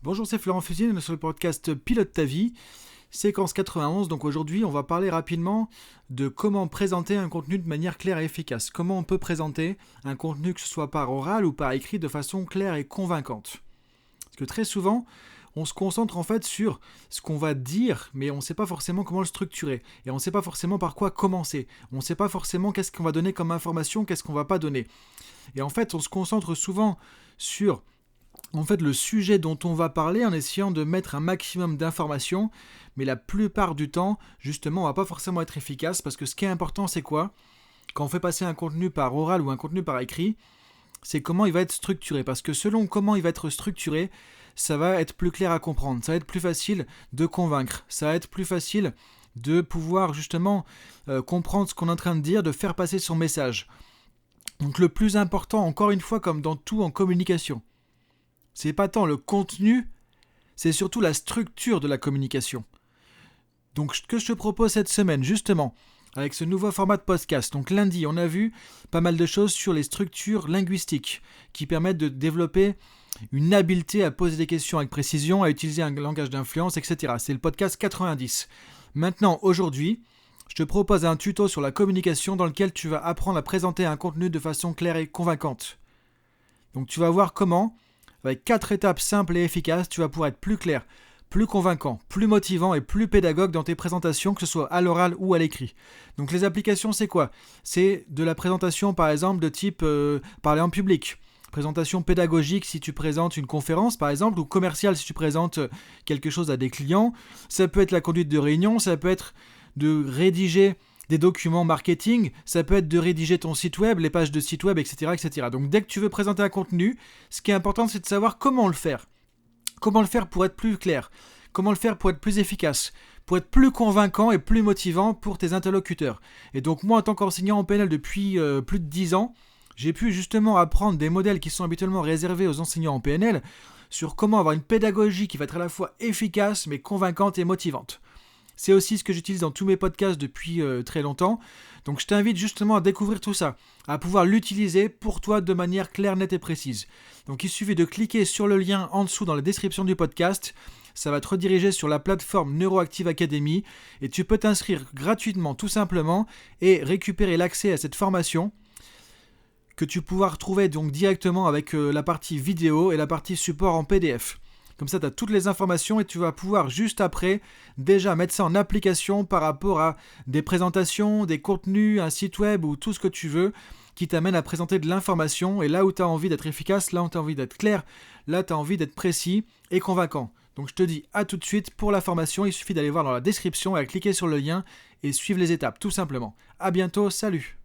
Bonjour, c'est Florent Fusine sur le podcast Pilote ta vie, séquence 91. Donc aujourd'hui, on va parler rapidement de comment présenter un contenu de manière claire et efficace. Comment on peut présenter un contenu, que ce soit par oral ou par écrit, de façon claire et convaincante. Parce que très souvent, on se concentre en fait sur ce qu'on va dire, mais on ne sait pas forcément comment le structurer. Et on ne sait pas forcément par quoi commencer. On ne sait pas forcément qu'est-ce qu'on va donner comme information, qu'est-ce qu'on ne va pas donner. Et en fait, on se concentre souvent sur le sujet dont on va parler en essayant de mettre un maximum d'informations, mais la plupart du temps, justement, on va pas forcément être efficace parce que ce qui est important, c'est quoi ? Quand on fait passer un contenu par oral ou un contenu par écrit, c'est comment il va être structuré. Parce que selon comment il va être structuré, ça va être plus clair à comprendre, ça va être plus facile de convaincre, ça va être plus facile de pouvoir justement comprendre ce qu'on est en train de dire, de faire passer son message. Donc le plus important, encore une fois, comme dans tout en communication, c'est pas tant le contenu, c'est surtout la structure de la communication. Donc ce que je te propose cette semaine, justement, avec ce nouveau format de podcast, donc lundi, on a vu pas mal de choses sur les structures linguistiques qui permettent de développer une habileté à poser des questions avec précision, à utiliser un langage d'influence, etc. C'est le podcast 90. Maintenant, aujourd'hui, je te propose un tuto sur la communication dans lequel tu vas apprendre à présenter un contenu de façon claire et convaincante. Donc tu vas voir comment, avec 4 étapes simples et efficaces, tu vas pouvoir être plus clair, plus convaincant, plus motivant et plus pédagogue dans tes présentations, que ce soit à l'oral ou à l'écrit. Donc les applications, c'est quoi ? C'est de la présentation, par exemple, de type parler en public. Présentation pédagogique si tu présentes une conférence, par exemple, ou commerciale si tu présentes quelque chose à des clients. Ça peut être la conduite de réunion, ça peut être de rédiger des documents marketing, ça peut être de rédiger ton site web, les pages de site web, etc., etc. Donc dès que tu veux présenter un contenu, ce qui est important, c'est de savoir comment le faire. Comment le faire pour être plus clair ? Comment le faire pour être plus efficace ? Pour être plus convaincant et plus motivant pour tes interlocuteurs. Et donc moi, en tant qu'enseignant en PNL depuis plus de 10 ans, j'ai pu justement apprendre des modèles qui sont habituellement réservés aux enseignants en PNL sur comment avoir une pédagogie qui va être à la fois efficace mais convaincante et motivante. C'est aussi ce que j'utilise dans tous mes podcasts depuis très longtemps. Donc je t'invite justement à découvrir tout ça, à pouvoir l'utiliser pour toi de manière claire, nette et précise. Donc il suffit de cliquer sur le lien en dessous dans la description du podcast. Ça va te rediriger sur la plateforme Neuroactive Academy et tu peux t'inscrire gratuitement tout simplement et récupérer l'accès à cette formation que tu pourras retrouver donc directement avec la partie vidéo et la partie support en PDF. Comme ça, tu as toutes les informations et tu vas pouvoir juste après déjà mettre ça en application par rapport à des présentations, des contenus, un site web ou tout ce que tu veux qui t'amène à présenter de l'information. Et là où tu as envie d'être efficace, là où tu as envie d'être clair, là tu as envie d'être précis et convaincant. Donc je te dis à tout de suite pour la formation. Il suffit d'aller voir dans la description et à cliquer sur le lien et suivre les étapes tout simplement. À bientôt, salut!